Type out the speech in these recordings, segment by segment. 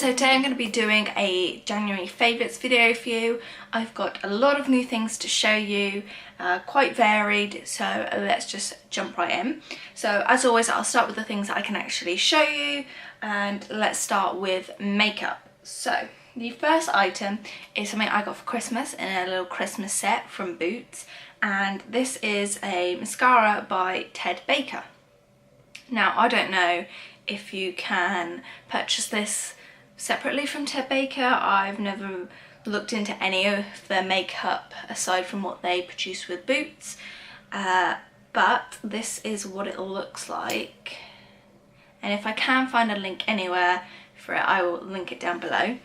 So today I'm going to be doing a January favourites video for you. I've got a lot of new things to show you, quite varied, so let's just jump right in. So as always, I'll start with the things that I can actually show you, and let's start with makeup. So the first item is something I got for Christmas in a little Christmas set from Boots, and this is a mascara by Ted Baker. Now, I don't know if you can purchase this separately from Ted Baker. I've never looked into any of their makeup aside from what they produce with Boots, but this is what it looks like, and if I can find a link anywhere for it, I will link it down below.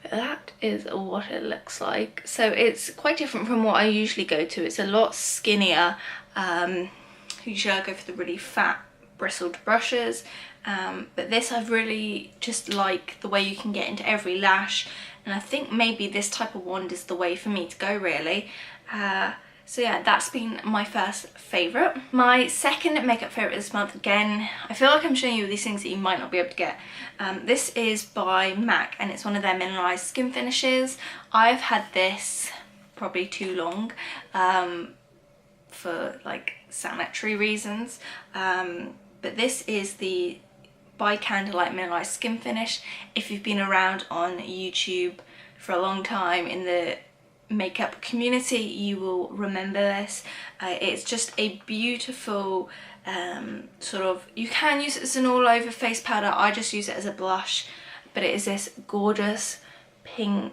But that is what it looks like. So it's quite different from what I usually go to. It's a lot skinnier. Usually I go for the really fat bristled brushes, but this I've really just like the way you can get into every lash, and I think maybe this type of wand is the way for me to go, really. So yeah, that's been my first favourite. My second makeup favourite this month, again, I feel like I'm showing you these things that you might not be able to get. This is by MAC, and it's one of their mineralised skin finishes. I've had this probably too long for like sanitary reasons, but this is the By Candlelight mineralised skin finish. If you've been around on YouTube for a long time in the makeup community, you will remember this. It's just a beautiful sort of, you can use it as an all over face powder. I just use it as a blush, but it is this gorgeous pink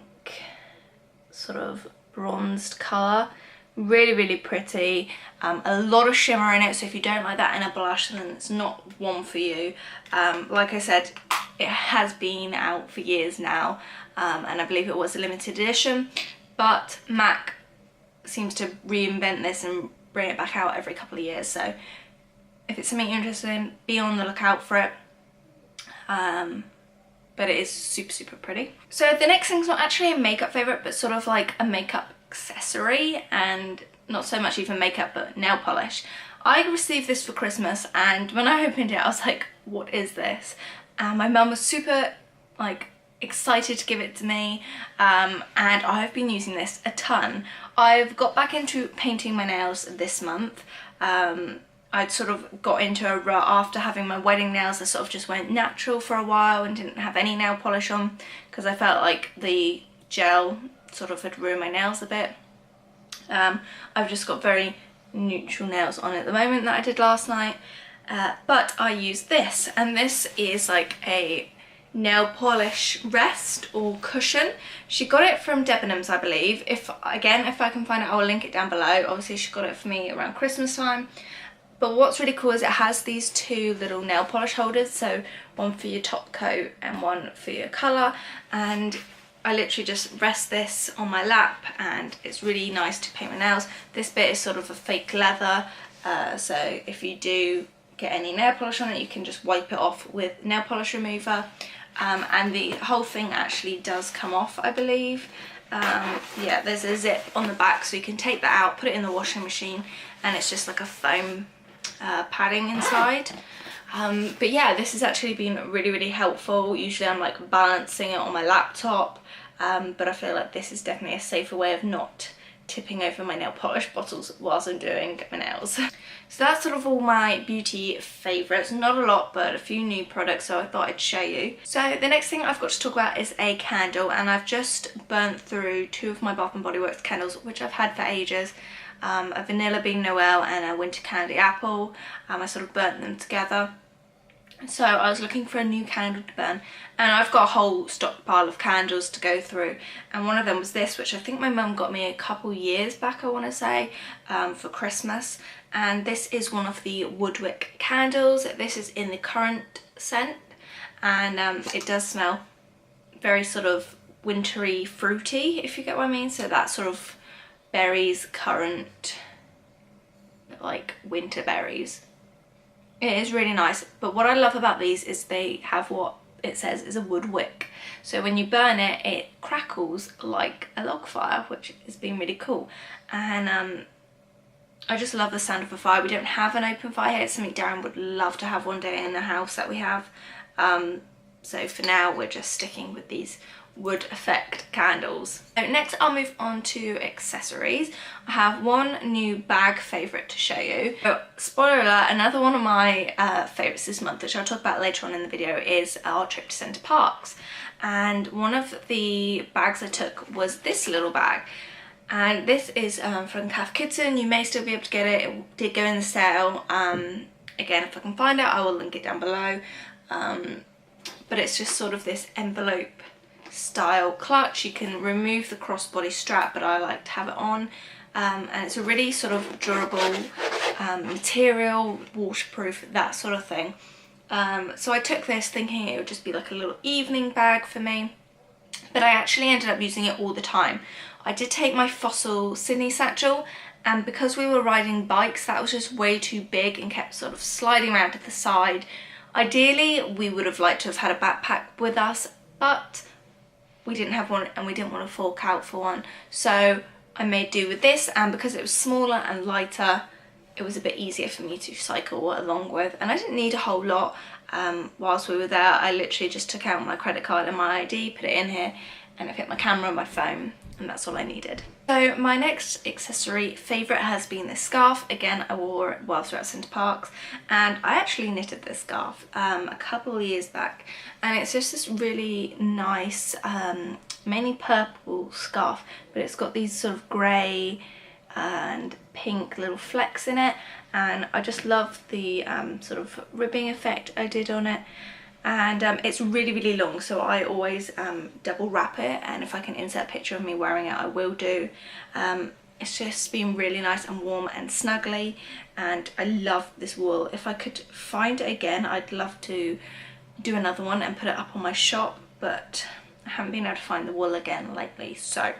sort of bronzed colour. Really pretty. A lot of shimmer in it, so if you don't like that in a blush, then it's not one for you. Like I said, it has been out for years now, and I believe it was a limited edition, but MAC seems to reinvent this and bring it back out every couple of years, so if it's something you're interested in, be on the lookout for it. But it is super pretty. So the next thing's not actually a makeup favourite, but sort of like a makeup accessory, and not so much even makeup but nail polish. I received this for Christmas, and when I opened it I was like, what is this? And my mum was super like excited to give it to me, and I've been using this a ton. I've got back into painting my nails this month. I'd sort of got into a rut after having my wedding nails. I sort of just went natural for a while and didn't have any nail polish on because I felt like the gel sort of had ruined my nails a bit. I've just got very neutral nails on at the moment that I did last night, but I use this, and this is like a nail polish rest or cushion. She got it from Debenhams, I believe. If I can find it, I will link it down below. Obviously she got it for me around Christmas time. But what's really cool is it has these two little nail polish holders, so one for your top coat and one for your colour, and I literally just rest this on my lap, and it's really nice to paint my nails. This bit is sort of a fake leather, so if you do get any nail polish on it, you can just wipe it off with nail polish remover, and the whole thing actually does come off, I believe. Yeah, there's a zip on the back, so you can take that out, put it in the washing machine, and it's just like a foam padding inside. But yeah, this has actually been really helpful. Usually I'm like balancing it on my laptop, but I feel like this is definitely a safer way of not tipping over my nail polish bottles whilst I'm doing my nails. So that's sort of all my beauty favourites. Not a lot, but a few new products, so I thought I'd show you. So the next thing I've got to talk about is a candle, and I've just burnt through two of my Bath & Body Works candles, which I've had for ages. A Vanilla Bean Noel and a Winter Candy Apple. I sort of burnt them together. So I was looking for a new candle to burn, and I've got a whole stockpile of candles to go through, and one of them was this, which I think my mum got me a couple years back, I want to say, for Christmas, and this is one of the Woodwick candles. This is in the currant scent, and it does smell very sort of wintry fruity, if you get what I mean, so that sort of berries, currant, like winter berries. It is really nice, but what I love about these is they have what it says is a wood wick. So when you burn it, it crackles like a log fire, which has been really cool. And I just love the sound of a fire. We don't have an open fire here. It's something Darren would love to have one day in the house that we have. So for now we're just sticking with these wood effect candles. So next I'll move on to accessories. I have one new bag favourite to show you. So, spoiler alert, another one of my favourites this month, which I'll talk about later on in the video, is our trip to Center Parcs. And one of the bags I took was this little bag. And this is from Cath Kidston. You may still be able to get it. It did go in the sale. Again, if I can find it, I will link it down below. But it's just sort of this envelope style clutch. You can remove the crossbody strap, but I like to have it on. And it's a really sort of durable material, waterproof, that sort of thing. So I took this thinking it would just be like a little evening bag for me, but I actually ended up using it all the time. I did take my Fossil Sydney satchel, and because we were riding bikes, that was just way too big and kept sort of sliding around to the side. Ideally, we would have liked to have had a backpack with us, but we didn't have one and we didn't want to fork out for one. So I made do with this, and because it was smaller and lighter, it was a bit easier for me to cycle along with, and I didn't need a whole lot. Whilst we were there, I literally just took out my credit card and my ID, put it in here, and it fit my camera and my phone, and that's all I needed. So my next accessory favourite has been this scarf. Again, I wore it whilst we were at Center Parcs, and I actually knitted this scarf a couple of years back, and it's just this really nice, mainly purple scarf, but it's got these sort of grey and pink little flecks in it, and I just love the sort of ribbing effect I did on it. And it's really long, so I always double wrap it, and if I can insert a picture of me wearing it, I will do. It's just been really nice and warm and snuggly, and I love this wool. If I could find it again, I'd love to do another one and put it up on my shop, but I haven't been able to find the wool again lately, so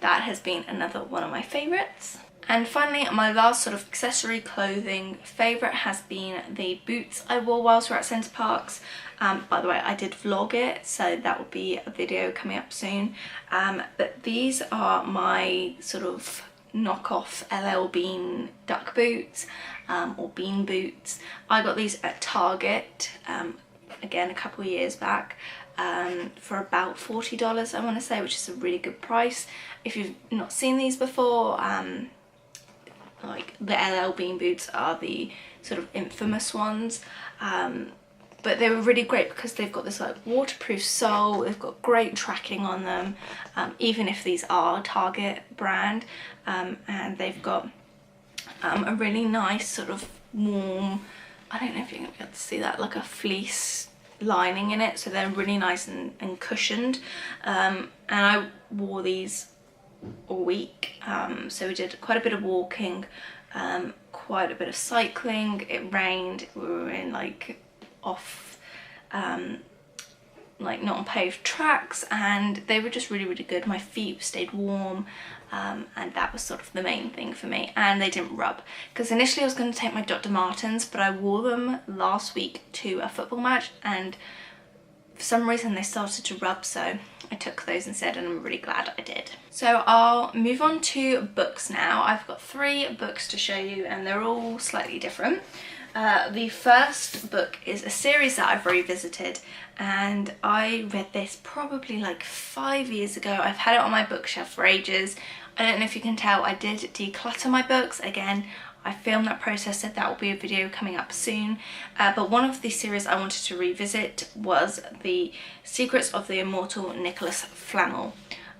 that has been another one of my favourites. And finally, my last sort of accessory clothing favourite has been the boots I wore whilst we were at Center Parcs. By the way, I did vlog it, so that will be a video coming up soon. But these are my sort of knockoff LL Bean duck boots, or bean boots. I got these at Target, again a couple of years back, for about $40 I want to say, which is a really good price. If you've not seen these before, like the LL Bean boots are the sort of infamous ones, but they were really great because they've got this like waterproof sole, they've got great tracking on them, even if these are Target brand, and they've got a really nice sort of warm, I don't know if you're going to be able to see that, like a fleece lining in it, so they're really nice and cushioned, and I wore these all week, so we did quite a bit of walking, quite a bit of cycling. It rained, we were in like off, like not on paved tracks, and they were just really good. My feet stayed warm, and that was sort of the main thing for me, and they didn't rub, because initially I was going to take my Dr. Martens, but I wore them last week to a football match, and for some reason they started to rub, so I took those instead, and I'm really glad I did. So I'll move on to books now. I've got 3 books to show you, and they're all slightly different. The first book is a series that I've revisited, and I read this probably like 5 years ago. I've had it on my bookshelf for ages. I don't know if you can tell, I did declutter my books. Again, I filmed that process, so that will be a video coming up soon. But one of the series I wanted to revisit was The Secrets of the Immortal Nicholas Flamel,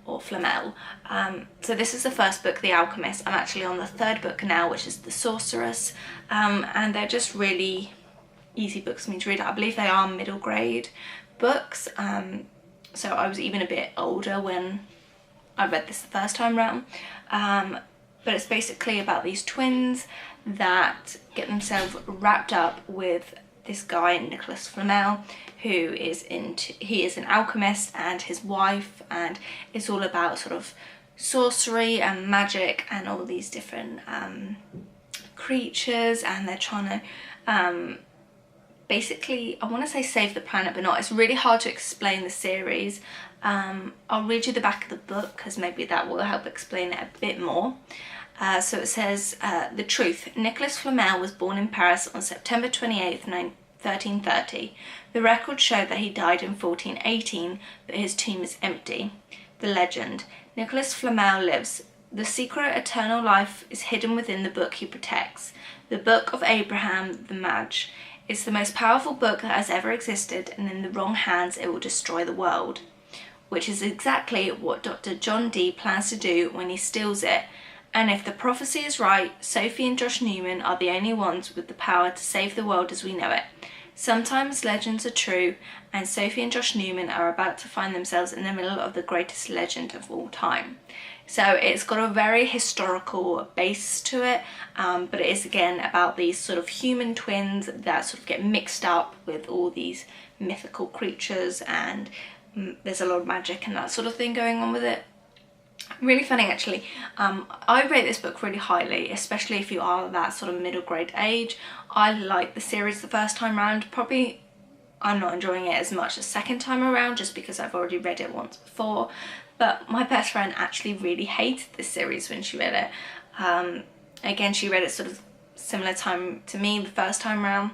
or Flamel. So this is the first book, The Alchemist. I'm actually on the 3rd book now, which is The Sorceress, and they're just really easy books for me to read. I believe they are middle grade books, so I was even a bit older when I read this the first time round. But it's basically about these twins that get themselves wrapped up with this guy, Nicholas Flamel, who is he is an alchemist, and his wife, and it's all about sort of sorcery and magic and all these different creatures, and they're trying to basically, I want to say save the planet, but not. It's really hard to explain the series. I'll read you the back of the book because maybe that will help explain it a bit more. So it says, the truth. Nicholas Flamel was born in Paris on September 28th, 1330. The records show that he died in 1418, but his tomb is empty. The legend. Nicholas Flamel lives. The secret eternal life is hidden within the book he protects. The Book of Abraham the Magi. It's the most powerful book that has ever existed, and in the wrong hands it will destroy the world. Which is exactly what Dr. John Dee plans to do when he steals it. And if the prophecy is right, Sophie and Josh Newman are the only ones with the power to save the world as we know it. Sometimes legends are true, and Sophie and Josh Newman are about to find themselves in the middle of the greatest legend of all time. So it's got a very historical base to it, but it is again about these sort of human twins that sort of get mixed up with all these mythical creatures, and there's a lot of magic and that sort of thing going on with it. Really funny actually. I rate this book really highly, especially if you are that sort of middle grade age. I liked the series the first time round. Probably I'm not enjoying it as much the second time around just because I've already read it once before. But my best friend actually really hated this series when she read it. Again, she read it sort of similar time to me the first time round.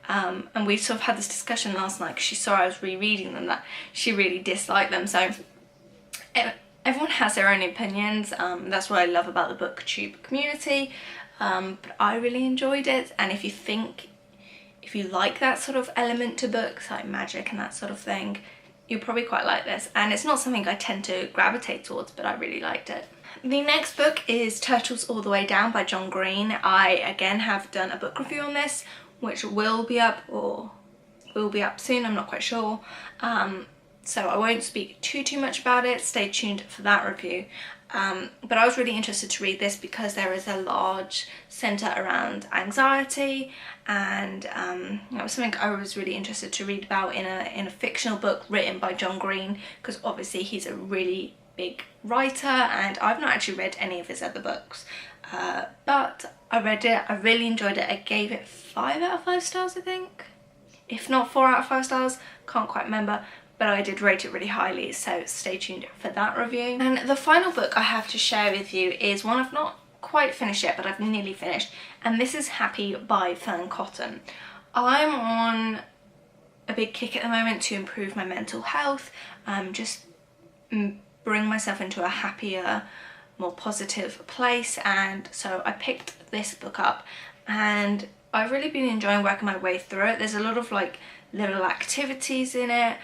And we sort of had this discussion last night because she saw I was rereading them, that she really disliked them. So everyone has their own opinions. That's what I love about the booktube community. But I really enjoyed it, and if you like that sort of element to books, like magic and that sort of thing, you'll probably quite like this. And it's not something I tend to gravitate towards, but I really liked it. The next book is Turtles All the Way Down by John Green. I again have done a book review on this, which will be up soon, I'm not quite sure. So I won't speak too much about it. Stay tuned for that review. But I was really interested to read this because there is a large centre around anxiety, and that was something I was really interested to read about in a fictional book written by John Green, because obviously he's a really big writer and I've not actually read any of his other books. But I read it, I really enjoyed it. I gave it 5 out of 5 stars, I think. If not 4 out of 5 stars, can't quite remember. But I did rate it really highly, so stay tuned for that review. And the final book I have to share with you is one I've not quite finished yet, but I've nearly finished, and this is Happy by Fern Cotton. I'm on a big kick at the moment to improve my mental health, just bring myself into a happier, more positive place, and so I picked this book up and I've really been enjoying working my way through it. There's a lot of like little activities in it,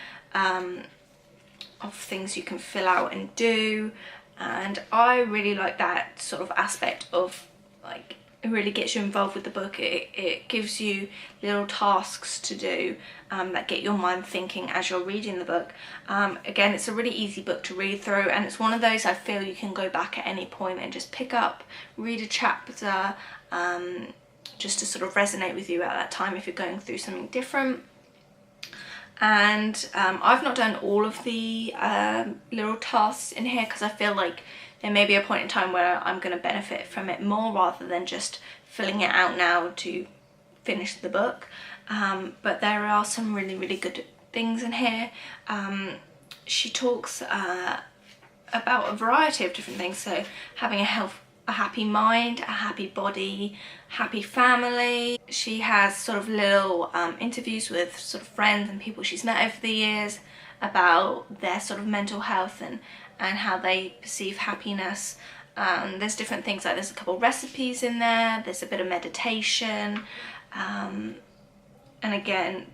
of things you can fill out and do, and I really like that sort of aspect of, like, it really gets you involved with the book. It gives you little tasks to do that get your mind thinking as you're reading the book. Again, it's a really easy book to read through, and it's one of those I feel you can go back at any point and just pick up, read a chapter, just to sort of resonate with you at that time if you're going through something different. And I've not done all of the little tasks in here because I feel like there may be a point in time where I'm going to benefit from it more rather than just filling it out now to finish the book. But there are some really good things in here. She talks about a variety of different things, so having a happy mind, a happy body, happy family. She has sort of little interviews with sort of friends and people she's met over the years about their sort of mental health and how they perceive happiness. There's different things, like there's a couple recipes in there, there's a bit of meditation, and again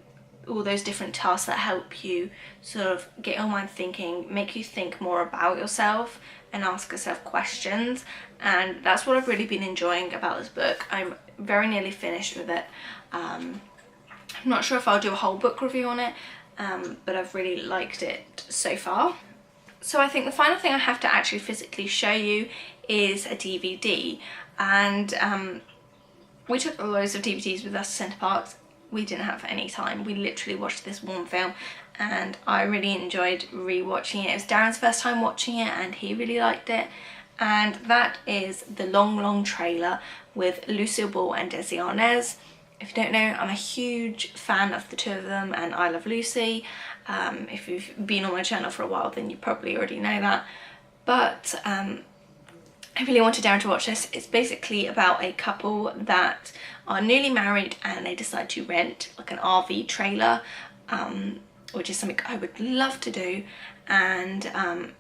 all those different tasks that help you sort of get your mind thinking, make you think more about yourself and ask yourself questions. And that's what I've really been enjoying about this book. I'm very nearly finished with it. I'm not sure if I'll do a whole book review on it, but I've really liked it so far. So I think the final thing I have to actually physically show you is a DVD, and we took loads of DVDs with us to Centre Parks. We didn't have any time. We literally watched this one film and I really enjoyed re-watching it. It was Darren's first time watching it and he really liked it, and that is The Long Trailer with Lucille Ball and Desi Arnaz. If you don't know, I'm a huge fan of the two of them and I love Lucy. If you've been on my channel for a while then you probably already know that, but I really wanted Darren to watch this. It's basically about a couple that are newly married and they decide to rent like an RV trailer, which is something I would love to do, and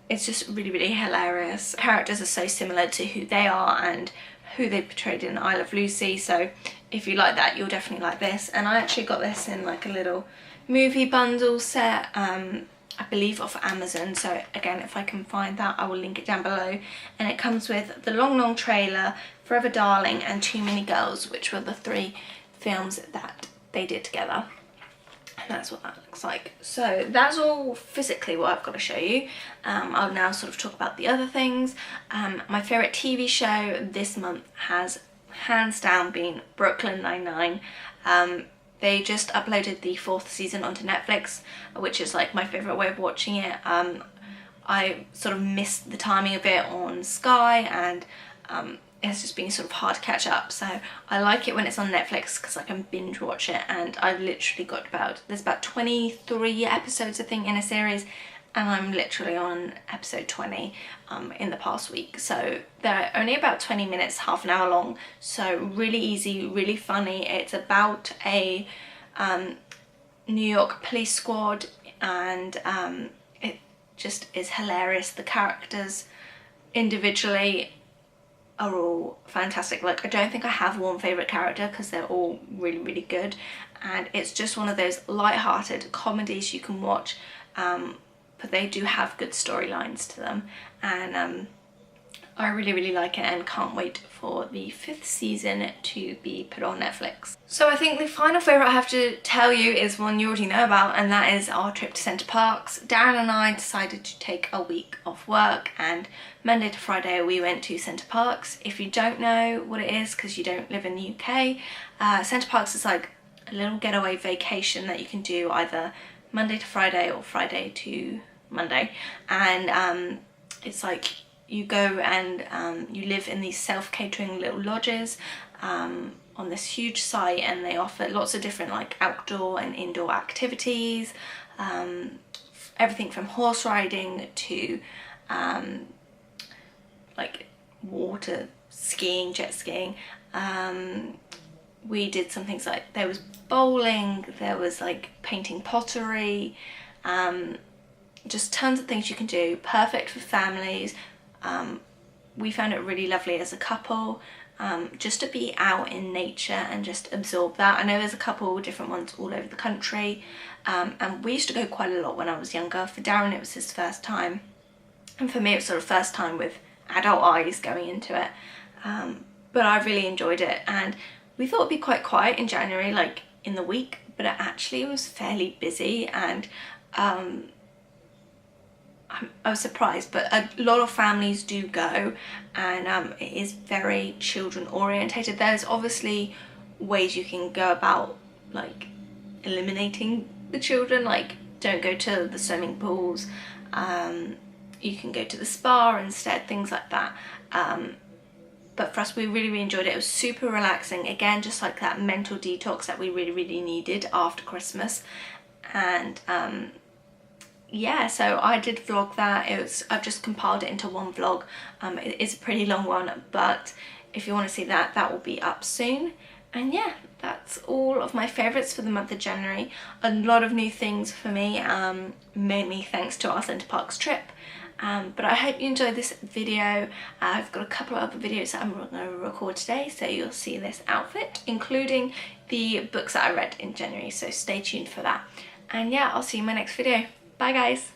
it's just really, really hilarious. The characters are so similar to who they are and who they portrayed in I Love Lucy, so if you like that, you'll definitely like this. And I actually got this in like a little movie bundle set, I believe off Amazon, so again, if I can find that, I will link it down below. And it comes with the Long Trailer, Forever Darling and Too Many Girls, which were the 3 films that they did together. And that's what that looks like. So that's all physically what I've got to show you. I'll now sort of talk about the other things. My favourite TV show this month has hands down been Brooklyn Nine-Nine. They just uploaded the 4th season onto Netflix, which is like my favourite way of watching it. I sort of missed the timing of it on Sky, and it's just been sort of hard to catch up, so I like it when it's on Netflix because I can binge watch it. And I've literally got there's about 23 episodes I think in a series, and I'm literally on episode 20 in the past week. So they're only about 20 minutes, half an hour long, so really easy, really funny. It's about a New York police squad, and it just is hilarious. The characters individually are all fantastic. Like, I don't think I have one favourite character because they're all really, really good, and it's just one of those light-hearted comedies you can watch, but they do have good storylines to them, and I really, really like it and can't wait for the 5th season to be put on Netflix. So I think the final favourite I have to tell you is one you already know about, and that is our trip to Centre Parks. Darren and I decided to take a week off work, and Monday to Friday we went to Centre Parks. If you don't know what it is because you don't live in the UK, Centre Parks is like a little getaway vacation that you can do either Monday to Friday or Friday to Monday, and it's like you go and you live in these self-catering little lodges on this huge site, and they offer lots of different like outdoor and indoor activities, everything from horse riding to like water skiing, jet skiing. We did some things like there was bowling, there was like painting pottery, just tons of things you can do, perfect for families. We found it really lovely as a couple, just to be out in nature and just absorb that. I know there's a couple different ones all over the country, and we used to go quite a lot when I was younger. For Darren it was his first time, and for me it was sort of first time with adult eyes going into it, but I really enjoyed it. And we thought it'd be quite quiet in January, like in the week, but it actually was fairly busy, and I was surprised, but a lot of families do go, and it is very children orientated. There's obviously ways you can go about like eliminating the children, like don't go to the swimming pools, you can go to the spa instead, things like that. But for us, we really, really enjoyed it. It was super relaxing, again just like that mental detox that we really, really needed after Christmas. And yeah, so I did vlog that. I've just compiled it into one vlog. It is a pretty long one, but if you want to see that, that will be up soon. And yeah, that's all of my favourites for the month of January. A lot of new things for me, mainly thanks to our Centre Parks trip. But I hope you enjoyed this video. I've got a couple of other videos that I'm going to record today, so you'll see this outfit, including the books that I read in January, so stay tuned for that. And yeah, I'll see you in my next video. Bye guys!